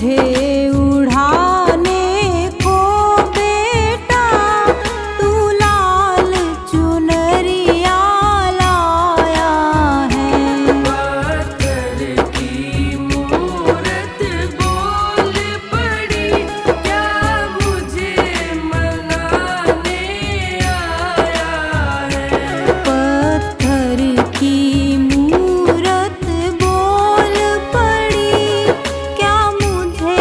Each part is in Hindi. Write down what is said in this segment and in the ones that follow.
मुझे उड़ाने को बेटा तू लाल चुनरिया लाया है। पत्थर की मूरत बोल पड़ी, क्या मुझे मनाने आया है। पत्थर की मूरत बोल पड़ी, क्या मुझे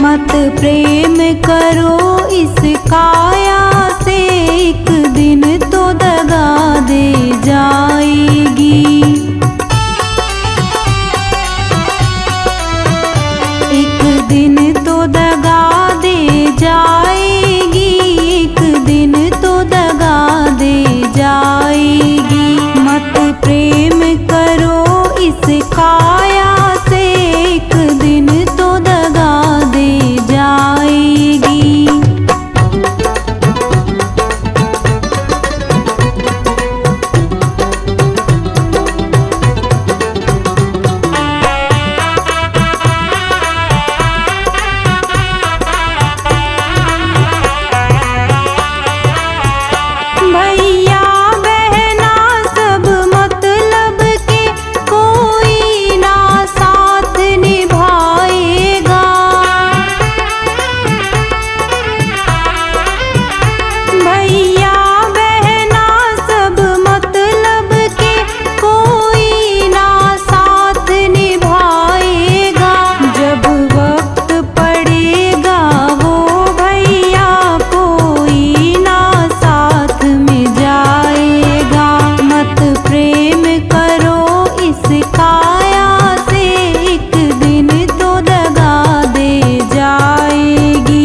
मत प्रेम करो इस काया से, एक दिन तो दगा दे जाएगी। एक दिन तो दगा दे जाएगी, एक दिन तो दगा दे जाएगी। मत प्रेम करो इस काया से, एक दिन तो दगा दे जाएगी। भैया बहना सब मतलब के, कोई ना साथ निभाएगा। भैया बहना सब मतलब के, कोई ना साथ निभाएगा। जब वक्त पड़ेगा वो भैया कोई ना साथ में जाएगा। मत प्रेम करो इस काया से, एक दिन तो दगा दे जाएगी।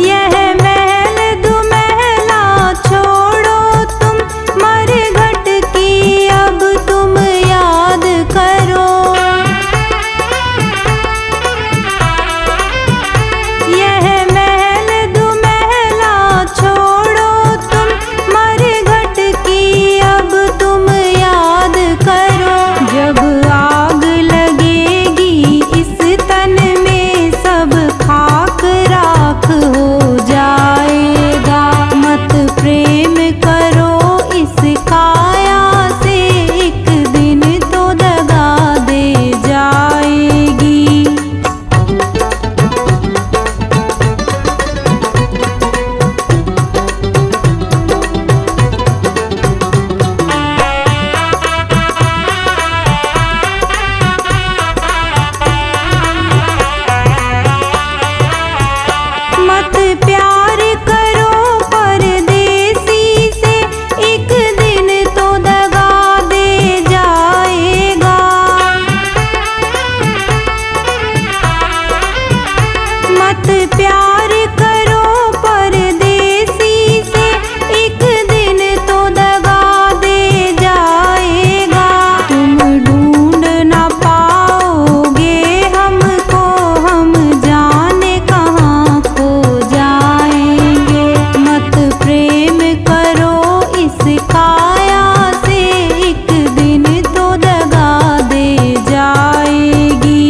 यह महल दुमहला छोड़ो तुम, मरघट की अब तुम याद करो। यह महल दुमहला छोड़ो तुम, मरघट की अब तुम याद करो। जब आग लगेगी इस तन में, सब खाक राख हो जाएगा। मत प्रेम करो इस काया से, एक दिन तो दगा दे जाएगी। मत प्यार करो परदेसी से, एक दिन तो दगा दे जाएगा। मत प्यार करो परदेसी से, एक दिन तो दगा दे जाएगा। तुम ढूंढ ना पाओगे हमको, हम जाने कहाँ खो जाएंगे। मत प्रेम करो इस काया से, एक दिन तो दगा दे जाएगी।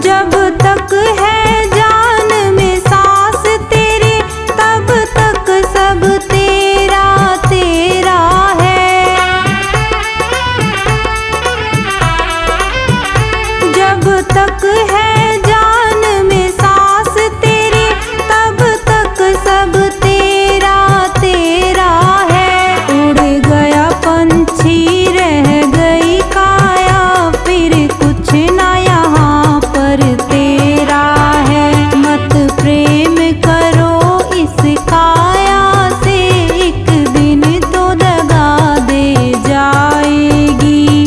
जब तक है जान में सांस तेरे, तब तक सब तेरा तेरा है। जब तक है जान में सांस तेरे, तब तक सब तेरा तेरा है। उड़ गया पंछी रह गई काया, फिर कुछ ना यहाँ पर तेरा है। मत प्रेम करो इस काया से, एक दिन तो दगा दे जाएगी।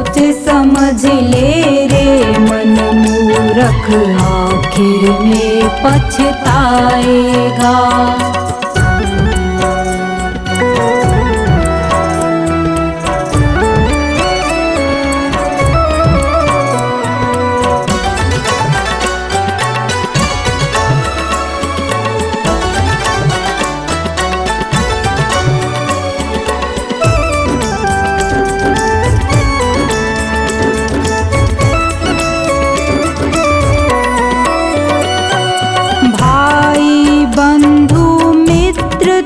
सोच समझ ले रे मन मूरख, आखिर में पछताएगा।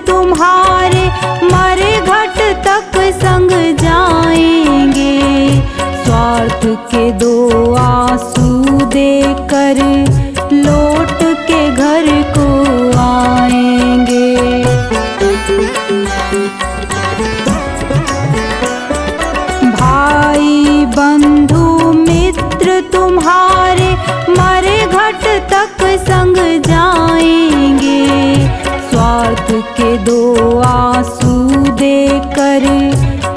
तुम्हारे मरे घट तक संग जाएंगे, स्वार्थ के दो आंसू देकर लौट के घर को आएंगे। भाई बंधु मित्र तुम्हारे मरे घट तक संग जाएंगे, स्वार्थ के दो आंसू देकर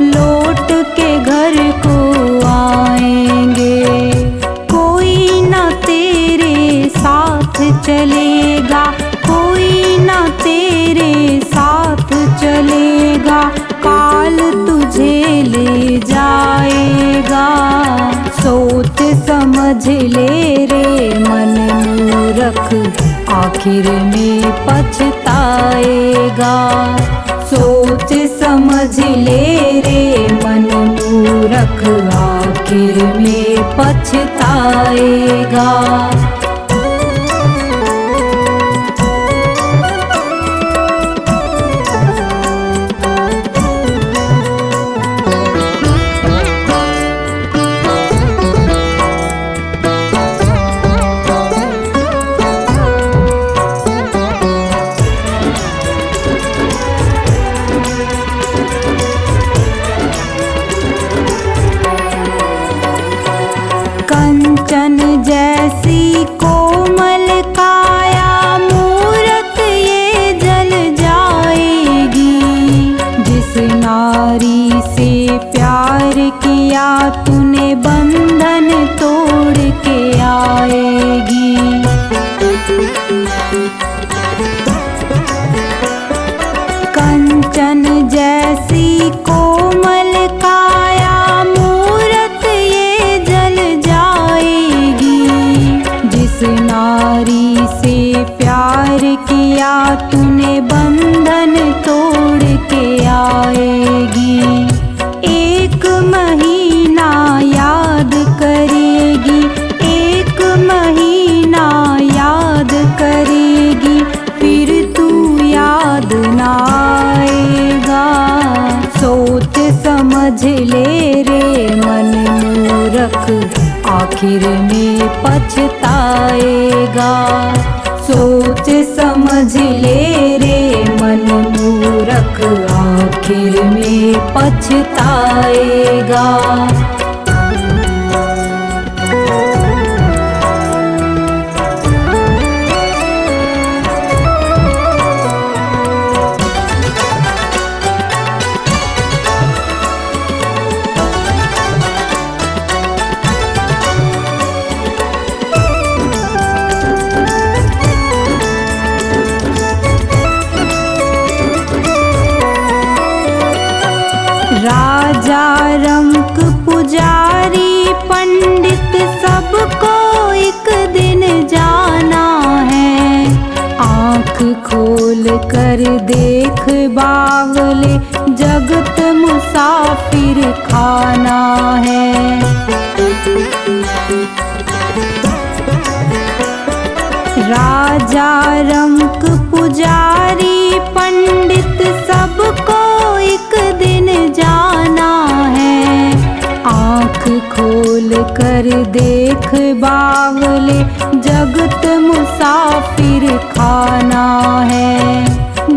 लौट के घर को आएंगे। कोई ना तेरे साथ चलेगा, कोई ना तेरे साथ चलेगा, काल तुझे ले जाएगा। सोच समझ ले रे मन मूरख, आखिर में पछताएगा। सोच समझ ले रे मन मूरख, आखिर में पछताएगा। कंचन जैसी कोमल काया मूरत ये जल जाएगी, जिस नारी से प्यार किया तूने बंधन तोड़ के आएगी। कंचन जैसी कोमल काया मूरत ये जल जाएगी, जिस नारी से प्यार किया तूने बंधन तोड़ के आएगी। एक महीना याद करेगी, एक महीना याद करेगी, फिर तू याद ना आएगा। सोच समझ ले रे मन मूरख, आखिर में पछताएगा। सोच समझ ले रे मन मूरख, आखिर में पछताएगा। राजा रंक पुजारी पंडित सबको एक दिन जाना है। आँख खोल कर देख बावले, जगत मुसाफिर खाना है। राजा रंक पुजारी पंडित सबको एक दिन जाना है। आँख खोल कर देख बावले, जगत मुसाफिर खाना है।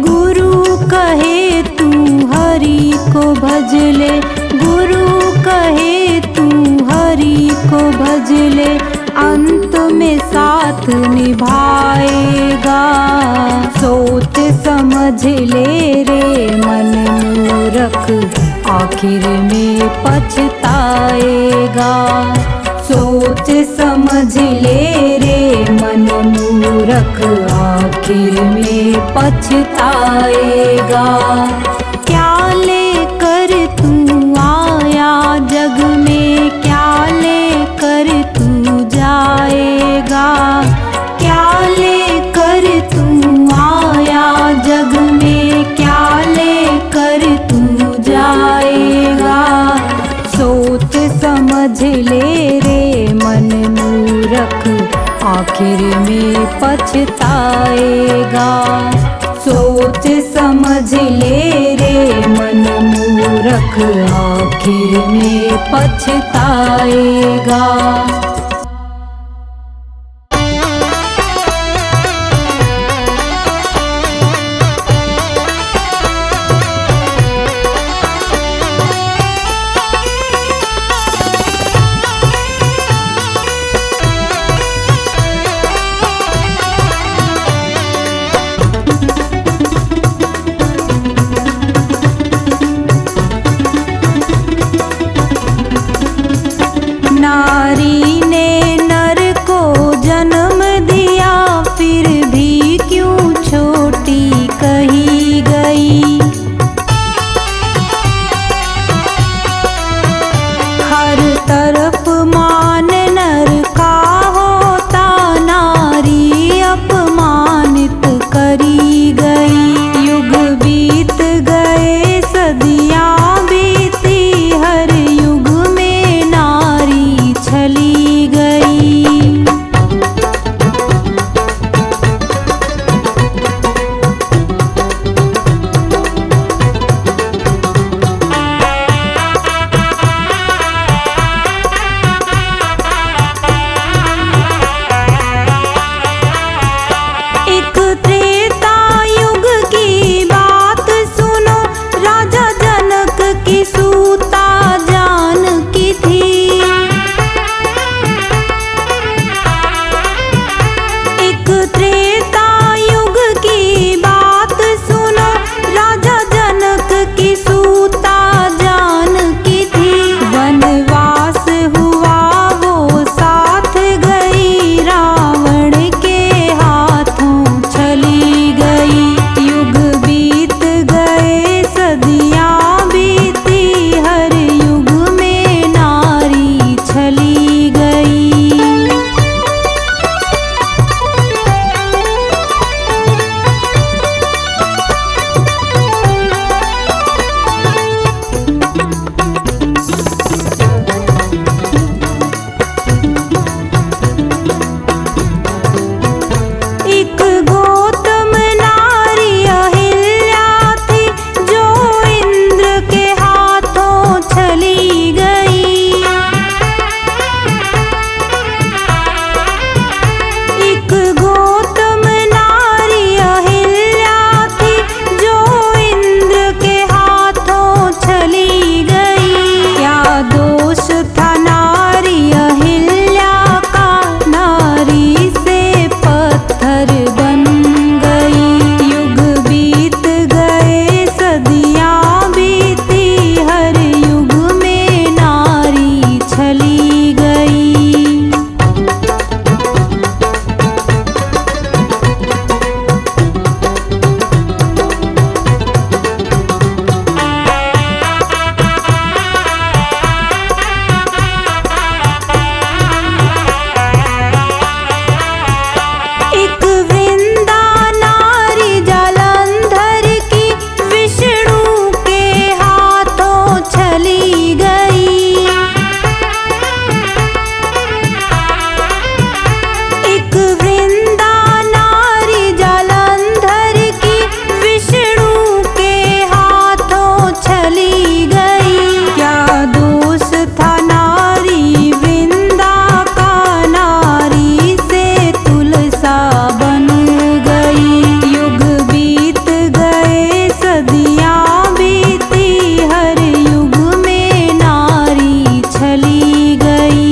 गुरु कहे तू हरि को भज ले, गुरु कहे तू हरि को भज ले, अंत में साथ निभाएगा। सोच समझ ले रे मन मूरख, आखिर में पछता पछताएगा। सोच समझ ले रे मन मूरख, आखिर में पछताएगा। क्या लेकर तू आया जग में, क्या लेकर तू जाएगा। क्या लेकर तू आया जग में, क्या लेकर तू जाएगा। सोच समझ ले रे मन मूरख, आखिर में पछताएगा। सोच समझ ले रे मन मूरख, आखिर में पछताएगा। नारी ने नर को जन्म दिया, फिर भी क्यों छोटी कही गई। हर तरफ मान नर का होता, नारी अपमानित करी गई। युग बीत गए सदियां बीती, हर युग में नारी छली गई। एक त्रेता युग की बात सुनो, राजा जनक की सूता जानकी थी। एक त्रेता युग की बात सुनो, राजा जनक की सूता जानकी थी। वनवास हुआ वो साथ गई, रावण के हाथों चली गई। युग बीत गए सदियां बीती, हर युग में नारी छली गई। एक गौतम नारी अहिल्या थी, जो इंद्र के हाथों चली गई। एक गौतम नारी अहिल्या थी, जो इंद्र के हाथों चली गई। क्या दोष था नारी अहिल्या का, नारी से पत्थर बन गई। युग बीत गए सदियां बीती, हर युग में नारी छली गई। एक वृंदा नारी जालंधर की, विष्णु के हाथों चली गई। एक वृंदा नारी जालंधर की, विष्णु के हाथों चली गई। क्या दोष था नारी वृंदा का, नारी से तुलसा बन गई। युग बीत गए सदियां बीती, हर युग में नारी छली गई।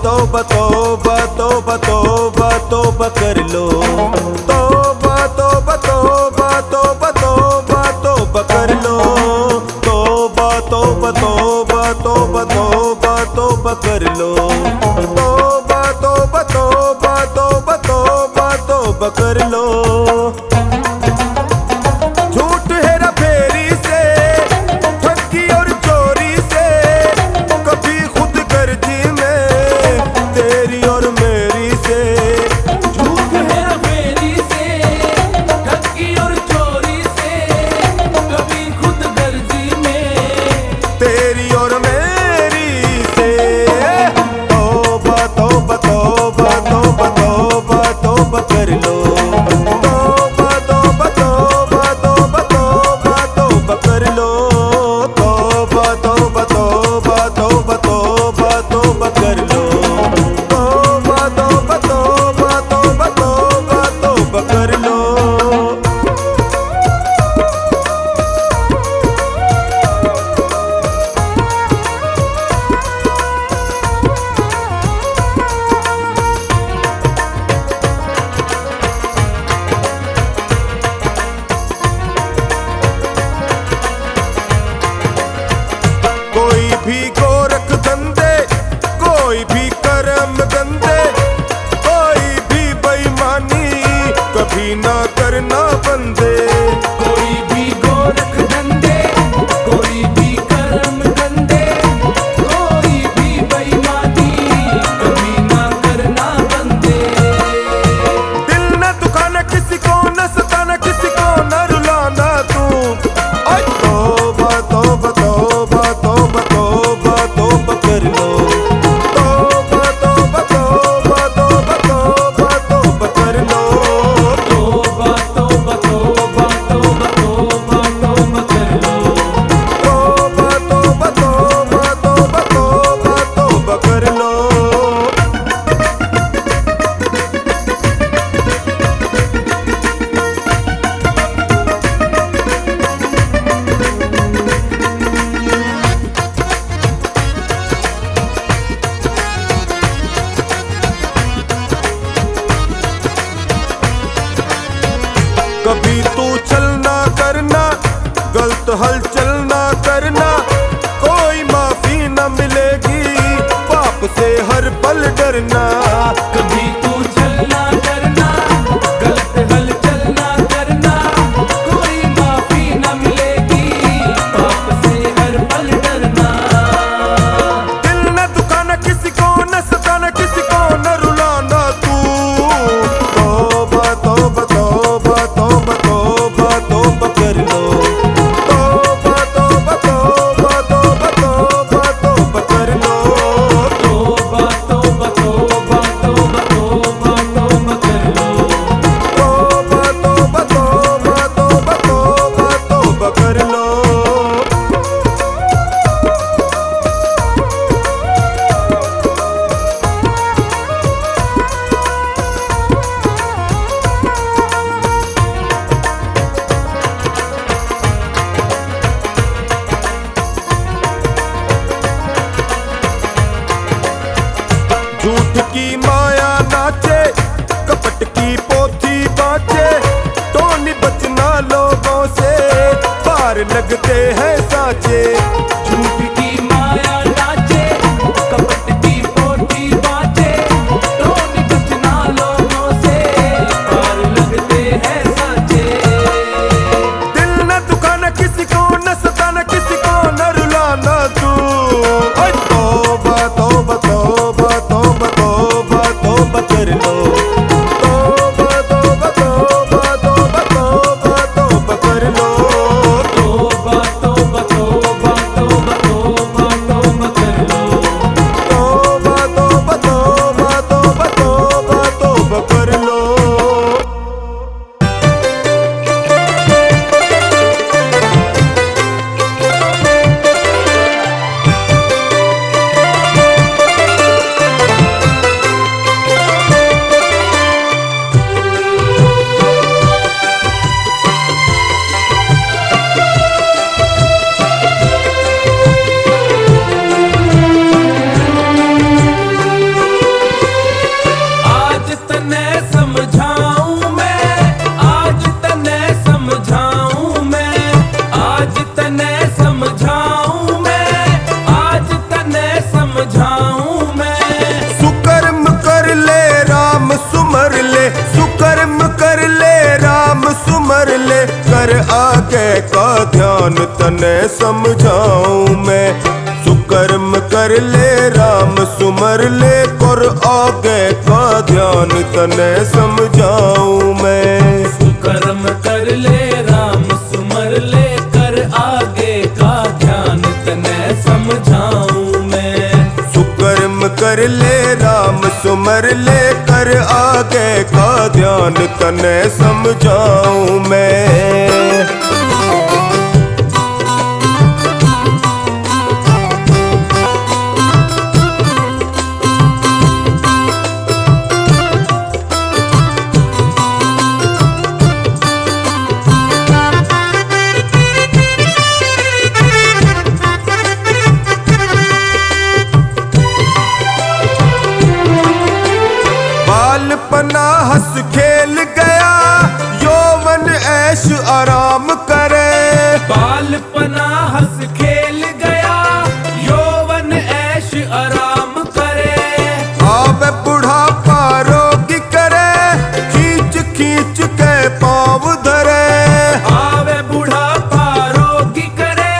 तौबा तौबा तौबा तौबा तौबा कर लो। तौबा तौबा तौबा तौबा तौबा तौबा कर लो। तौबा तौबा तौबा तौबा तौबा तौबा कर लो। तौबा तौबा तौबा तौबा तौबा तौबा कर लो। झूठ हेरा फेरी से, ठगी और चोरी से, कभी खुद गर्जी में तेरी और मेरी से। झूठ हेरा फेरी से, ठगी और चोरी से, कभी खुद गर्जी में तेरी और मेरी से। तौबा तौबा तौबा तौबा तौबा तौबा कर लो। तौबा तौबा तौबा तौबा तौबा तौबा कर लो। तौबा तौबा तौबा तौबा तौबा तौबा कर लो। तौबा तौबा तौबा तौबा तौबा तौबा कर लो। कोई भी गोरख धंधे, कोई भी कर्म गंदे, कोई भी बेईमानी कभी ना करना बंदे। कोई भी गोरख धंधे, कोई भी कर्म गंदे, कोई भी बेईमानी कभी ना करना बंदे। दिल न दुखाना किसी को, न सताना किसी को, न रुलाना तू। ओए तौबा तौबा तौबा तौबा तौबा तौबा कर लो। तौबा तौबा तौबा तौबा तौबा तौबा कर लो। तौबा तौबा तौबा तौबा तौबा तौबा कर लो। तौबा तौबा तौबा तौबा तौबा तौबा कर लो। कभी तू चलना करना, गलत हलचल ना करना, कोई माफी न मिलेगी, पाप से हर पल डरना। कभी तू चलना करना, गलत हलचल ना करना, कोई माफी न मिलेगी, पाप से हर पल डरना। दिल न दुखाना किसी को, न सताना किसी को, न रुलाना तू। तौबा तौबा तौबा तौबा तौबा तौबा कर लो। तौबा तौबा तौबा तौबा तौबा तौबा कर लो। तौबा तौबा तौबा तौबा तौबा तौबा कर लो। तौबा तौबा तौबा तौबा तौबा तौबा कर लो। झूठ की माया नाचे, कपट की पोथी बाँचे, टोनी बचना लोगों से, पार लगते हैं साचे। झूठ की माया नाचे, कपट की पोथी बाँचे, टोनी बचना लोगों से, पार लगते हैं साचे। दिल न दुखाना किसी को, न सताना किसी को, न रुलाना तू। ओए तौबा तौबा तौबा तौबा तौबा तौबा कर लो। तौबा तौबा तौबा तौबा तौबा तौबा कर लो। तौबा तौबा तौबा ध्यान तने समझाऊं मैं। सुकर्म कर ले राम सुमर ले कर आगे का ध्यान तने समझाऊं मैं। सुकर्म कर ले राम सुमर ले कर आगे का ध्यान तने समझाऊं मैं। सुकर्म कर ले राम सुमर ले कर आगे का ध्यान तने समझाऊं मैं। बालपना हंस खेल गया यौवन ऐश आराम करे। बालपना हंस खेल गया यौवन ऐश आराम करे। आवे बुढ़ापा रोगी करे खींच खींच के पाँव धरे। आवे बुढ़ापा रोगी करे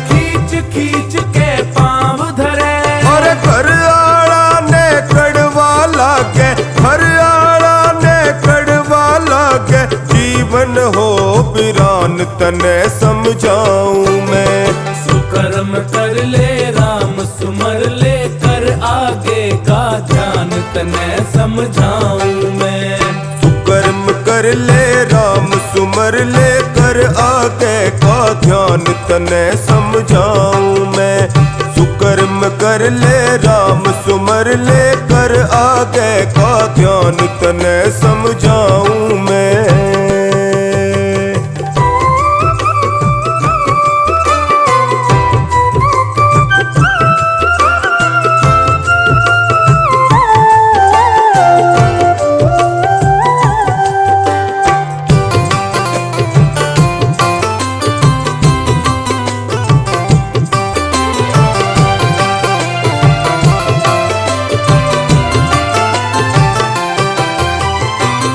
खींच खींच के पाँव धरे। और घर आड़ा ने कड़वा लागे घर आड़ा ने कड़वा लागे जीवन हो वीरान तने समझाऊं मैं। सुकर्म कर ले राम सुमर ले कर आगे का ध्यान तने समझाऊं मैं। सुकर्म कर ले राम सुमर ले कर आगे का ध्यान तने समझाऊं मैं। सुकर्म कर ले राम सुमर ले कर आगे का ध्यान तने समझाऊं मैं।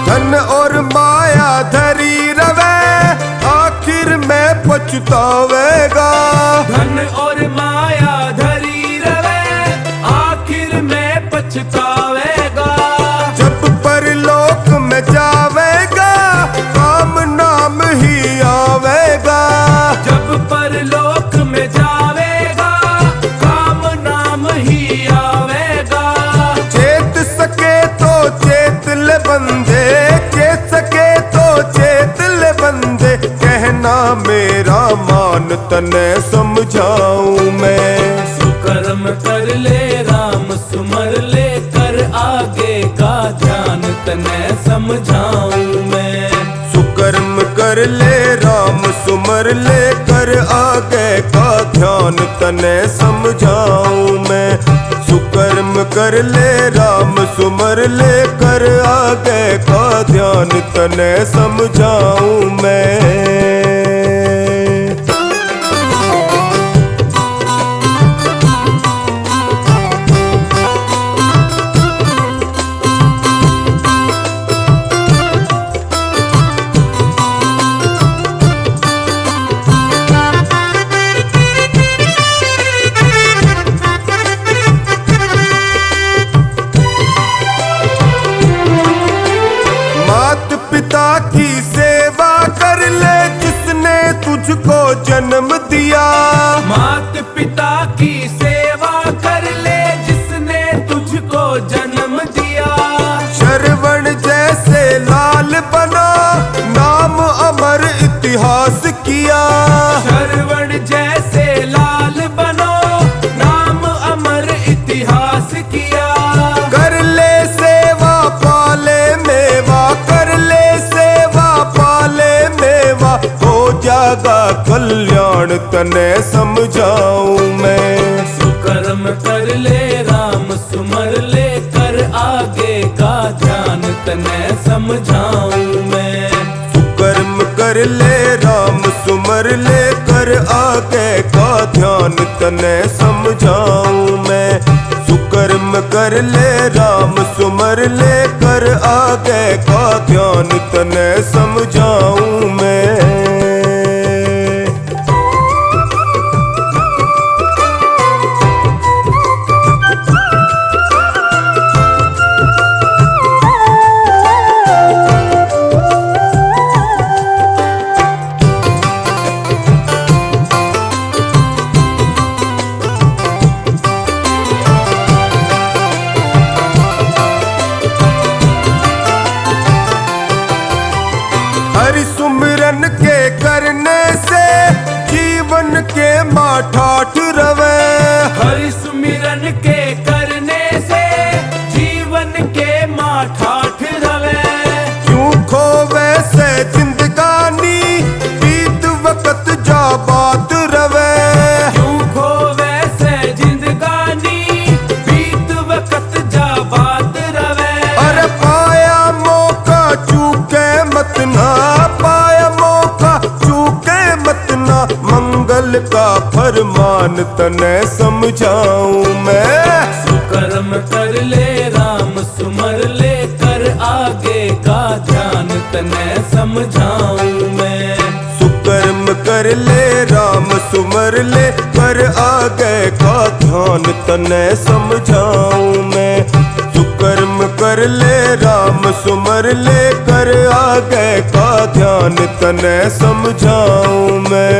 धन और माया धरी रवे आखिर में पछतावेगा। धन और माया धरी रवे आखिर में पछतावेगा। जब परलोक में जावेगा काम नाम ही आवेगा। जब परलोक में जावेगा काम नाम ही आवेगा। चेत सके तो चेत ले बंदे चेत सके तो चेत ले बंदे कहना मेरा मान तने समझाऊं मैं। सुकर्म कर ले राम सुमर ले कर आगे का ध्यान तने समझाऊं मैं। सुकर्म कर ले राम सुमर ले कर आगे का ध्यान तने समझाऊं मैं। सुकर्म कर ले राम सुमर ले कर आगे का ध्यान तने समझाऊं मैं। मात पिता की सेवा कर ले जिसने तुझको जन्म दिया। मात पिता की सेवा कर ले जिसने तुझको जन्म दिया। श्रवण जैसे लाल बना नाम अमर इतिहास किया। श्रवण जैसे लाल बनो नाम अमर इतिहास किया। कर ले सेवा पाले मेवा कर ले सेवा पाले मेवा हो जागा कल्याण तने समझाऊं मैं। सुकर्म कर ले राम सुमर ले कर आगे का ध्यान तने समझाऊं मैं। सुकर्म कर ले राम सुमर ले कर आगे का ध्यान तने समझाऊं मैं। सुकर्म कर ले राम सुमर ले कर आगे का ध्यान तने समझाऊं मैं। ध्यान तने समझाऊं मैं। सुकर्म कर ले राम सुमर ले, कर आगे का ध्यान तने समझाऊं मैं। सुकर्म कर ले राम सुमर ले, कर आगे का ध्यान तने समझाऊं मैं। सुकर्म कर ले राम सुमर ले, कर आगे का ध्यान तने समझाऊं मैं।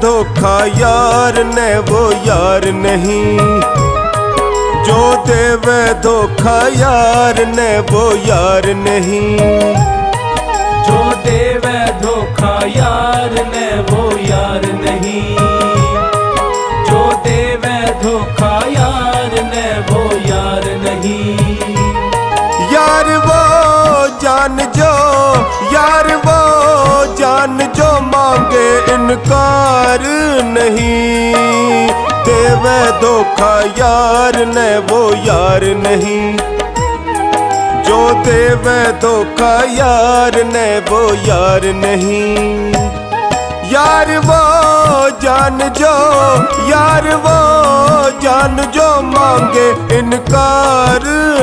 धोखा यार ने वो यार नहीं, जो देवे धोखा यार ने वो यार नहीं। जो देवे धोखा यार ने वो यार नहीं, जो देवे धोखा यार ने वो यार नहीं। यार वो जान जो, यार वो जान जो मांगे इनकार नहीं। देवे धोखा यार ने वो यार नहीं, जो देवे धोखा यार ने वो यार नहीं। यार वो जान जो, यार वो जान जो मांगे इनकार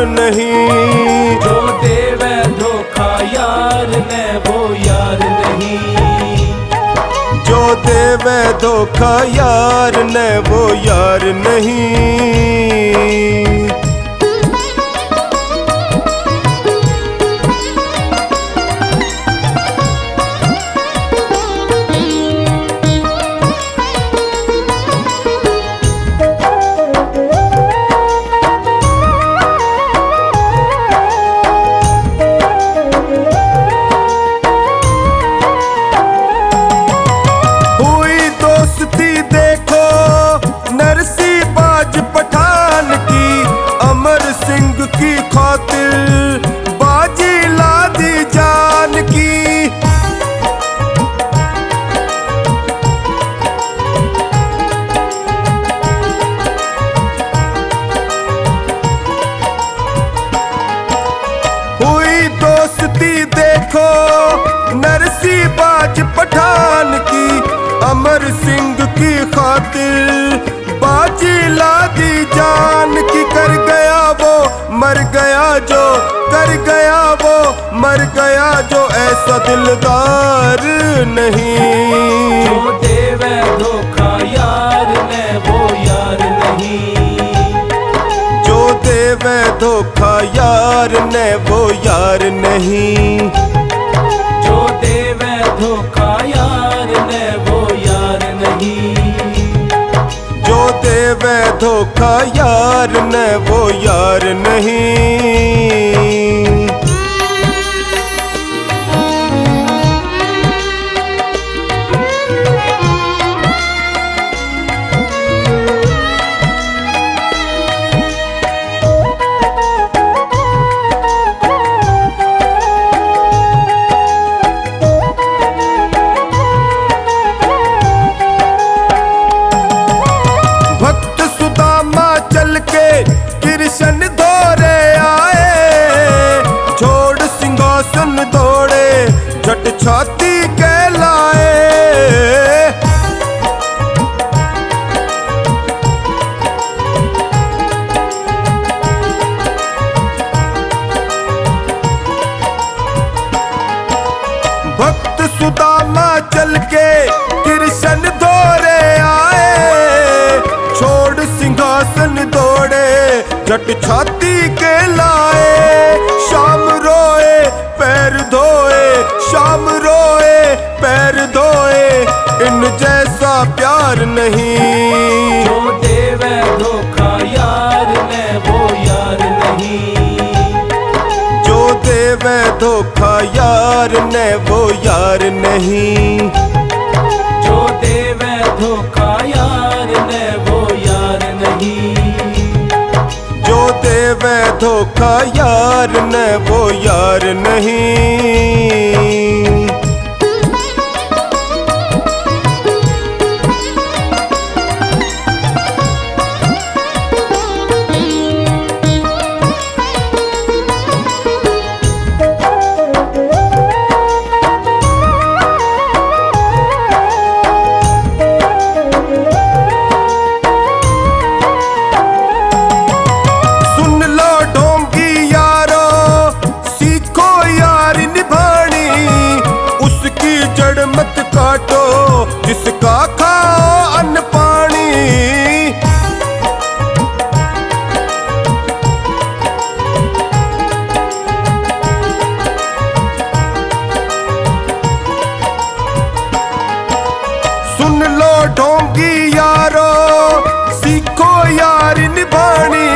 नहीं। जो देवे धोखा यार ने वो यार नहीं, जो देवे धोखा यार ने वो यार नहीं। की खातिर बाजी ला दी जान की। हुई दोस्ती देखो नरसी बाज पठान की, अमर सिंह की खातिर बाजी ला दी जान की। कर गया वो मर गया जो, कर गया वो मर गया जो, ऐसा दिलदार नहीं। जो देवे धोखा यार ने वो यार नहीं, जो देवे धोखा यार ने वो यार नहीं। जो देवे धोखा यार ने वो यार नहीं, जो देवे धोखा यार ने वो यार नहीं। भक्त सुदामा चल के कृष्ण दौरे आए, छोड़ सिंहासन दौड़े झट छाती कहलाए। भक्त सुदामा चल के कृष्ण दौरे आए, छोड़ सिंहासन दौड़े झट छाती के लाए। शाम रोए पैर धोए, शाम रोए पैर धोए, इन जैसा प्यार नहीं। जो देवे धोखा यार ने वो यार नहीं, जो देवे धोखा यार ने वो यार नहीं। जो देवे धोखा यार ने वो यार नहीं, जो धोखा यार न वो यार नहीं। मत काटो जिसका खाओ अन्न पानी। सुन लो ढोंगी यारो, सीखो यार निभानी।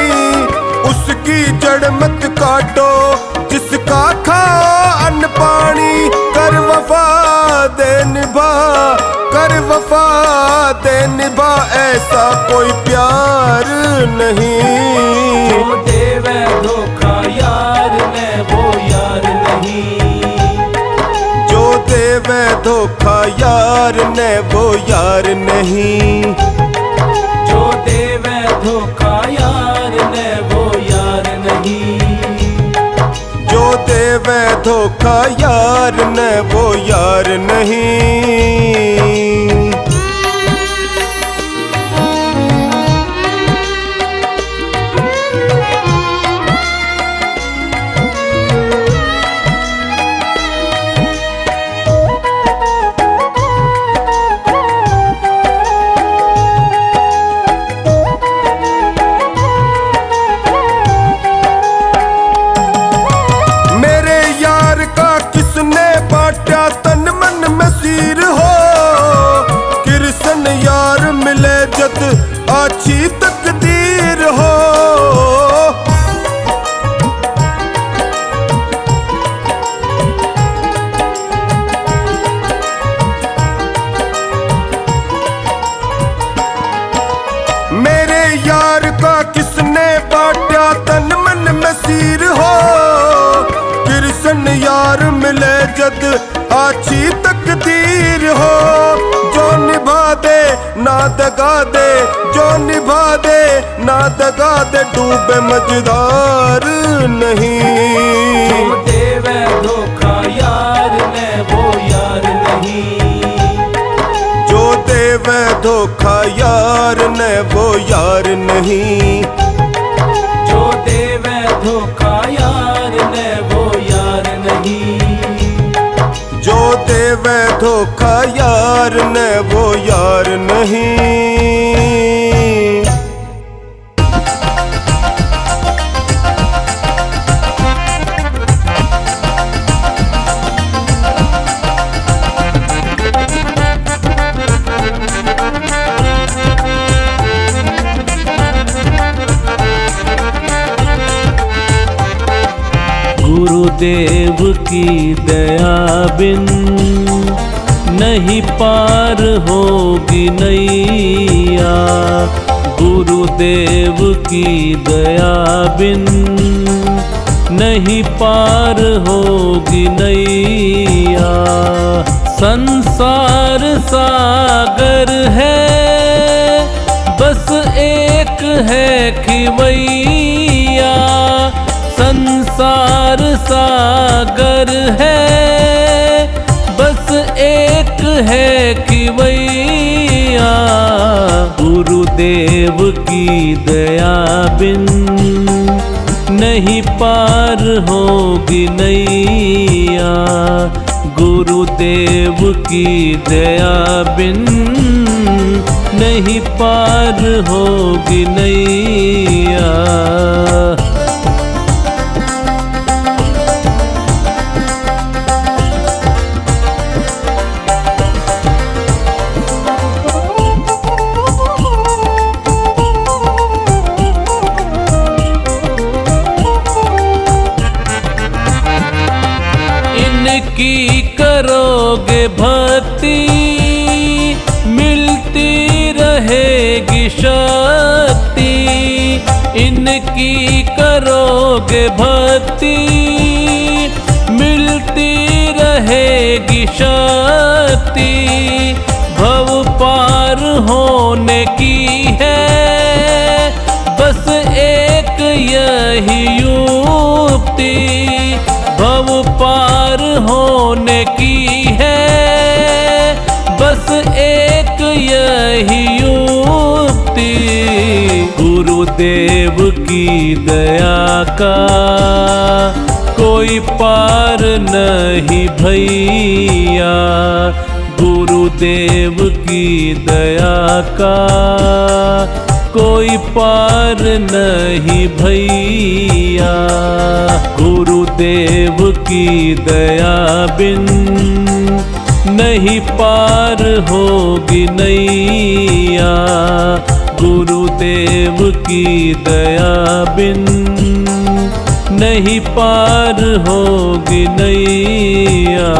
उसकी जड़ मत काटो जिसका खाओ अन्न पानी। कर वफा दे निभा, कर वफा दे निभा, ऐसा कोई प्यार नहीं। जो देवे धोखा यार ने वो यार नहीं। जो देवे धोखा यार ने वो यार नहीं। जो देवे धोखा यार ने वो यार नहीं। जो देवे धोखा यार न वो यार नहीं। तन मन मसीर हो, कृष्ण यार मिले जद अच्छी तकदीर हो। मेरे यार का किसने बांटा तन मन मसीर हो, कृष्ण यार मिले जद अच्छी तकदीर हो। जो निभा दे ना दगा दे, जो निभा दे ना दगा दे, डूबे मझधार नहीं। जो देवे धोखा यार ने वो यार नहीं। जो देवे धोखा यार ने वो यार नहीं। जो देवे धोखा यार ने वो यार नहीं। जो देवे धोखा यार ने वो यार नहीं। गुरुदेव की दया बिन नहीं पार होगी नैया। गुरुदेव की दया बिन नहीं पार होगी नैया। संसार सागर है बस एक है खिवैया। संसार सागर है बस एक है खिवैया। गुरुदेव की दया बिन नहीं पार होगी नैया। गुरुदेव की दया बिन नहीं पार होगी नैया। की करोगे भक्ति मिलती रहेगी शक्ति। इनकी करोगे भक्ति मिलती रहेगी शक्ति। भव पार होने की है बस एक यही युक्ति। भव पार होने की है बस एक यही युक्ति। गुरुदेव की दया का कोई पार नहीं भैया। गुरुदेव की दया का कोई पार नहीं भैया। गुरुदेव की दया बिन नहीं पार होगी नैया। गुरुदेव की दया बिन नहीं पार होगी नैया।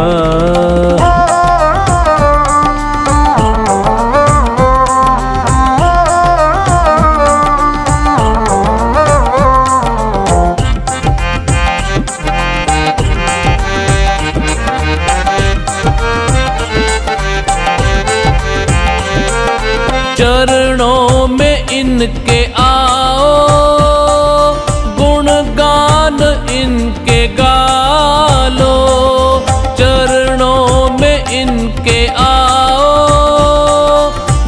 चरणों में इनके आओ गुणगान इनके गालो। चरणों में इनके आओ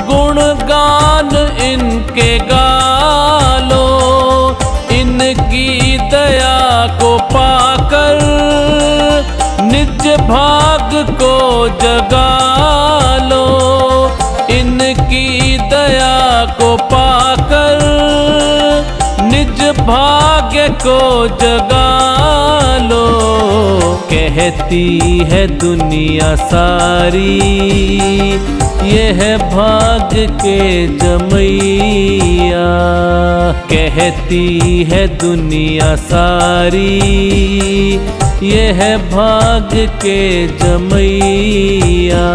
गुणगान इनके गालो। इनकी दया को पाकर निज भाग को जगा लो। इनकी दया को पाकर निज भाग्य को जगा लो। कहती है दुनिया सारी यह भाग्य के जमैया। कहती है दुनिया सारी यह भाग्य के जमैया।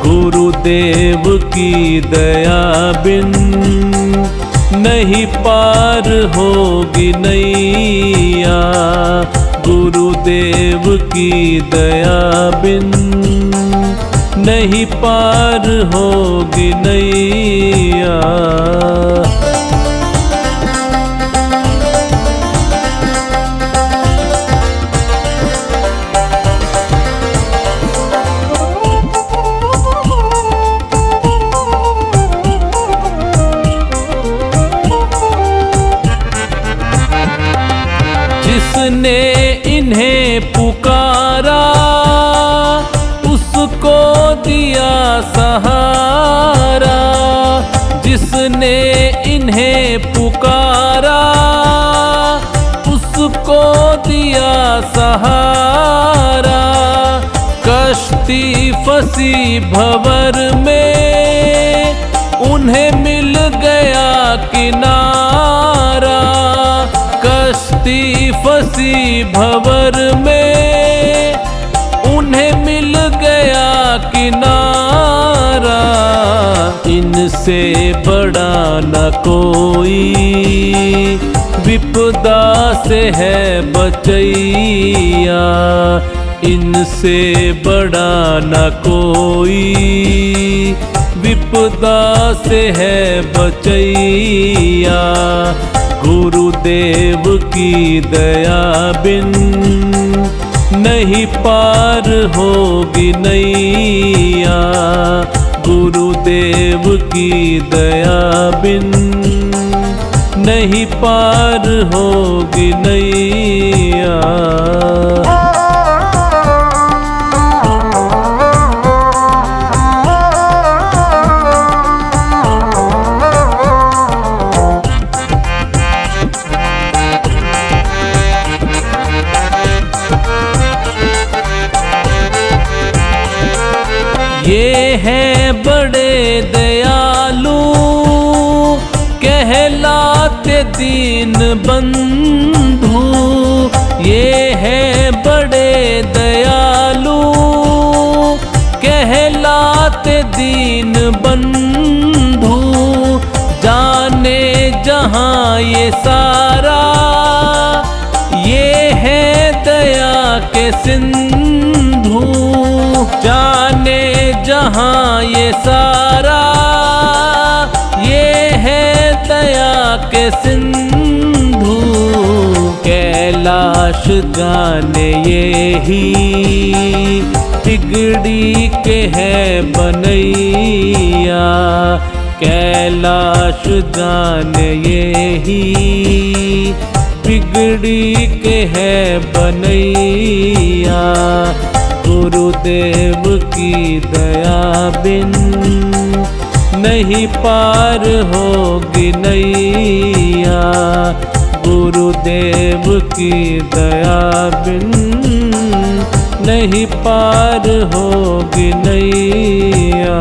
गुरुदेव की दया बिन नहीं पार होगी नैया। गुरुदेव की दया बिन नहीं पार होगी नैया। जिसने इन्हें पुकारा उसको दिया सहारा। जिसने इन्हें पुकारा उसको दिया सहारा। कश्ती फंसी भंवर में उन्हें मिल गया किनारा। कश्ती फंसी भंवर में उन्हें मिल गया किनारा। इनसे बड़ा न कोई विपदा से है बचैया। इनसे बड़ा न कोई विपदा से है बचैया। गुरुदेव की दया बिन नहीं पार होगी नैया। गुरुदेव की दया बिन नहीं पार होगी नैया। ये हैं बड़े दयालु कहलाते दीन बंधु। ये हैं बड़े दयालु कहलाते दीन बंधु। जाने जहाँ जहाँ ये सारा, ये है दया के सिंधु। जाने जहाँ ये सारा, ये है दया के सिंधु। कैलाश जाने ये ही बिगड़ी के है बनैया। कैलाश जाने ये ही बिगड़ी के है बनैया। गुरुदेव की दया बिन नहीं पार होगी नैया। गुरुदेव की दया बिन नहीं पार होगी नैया।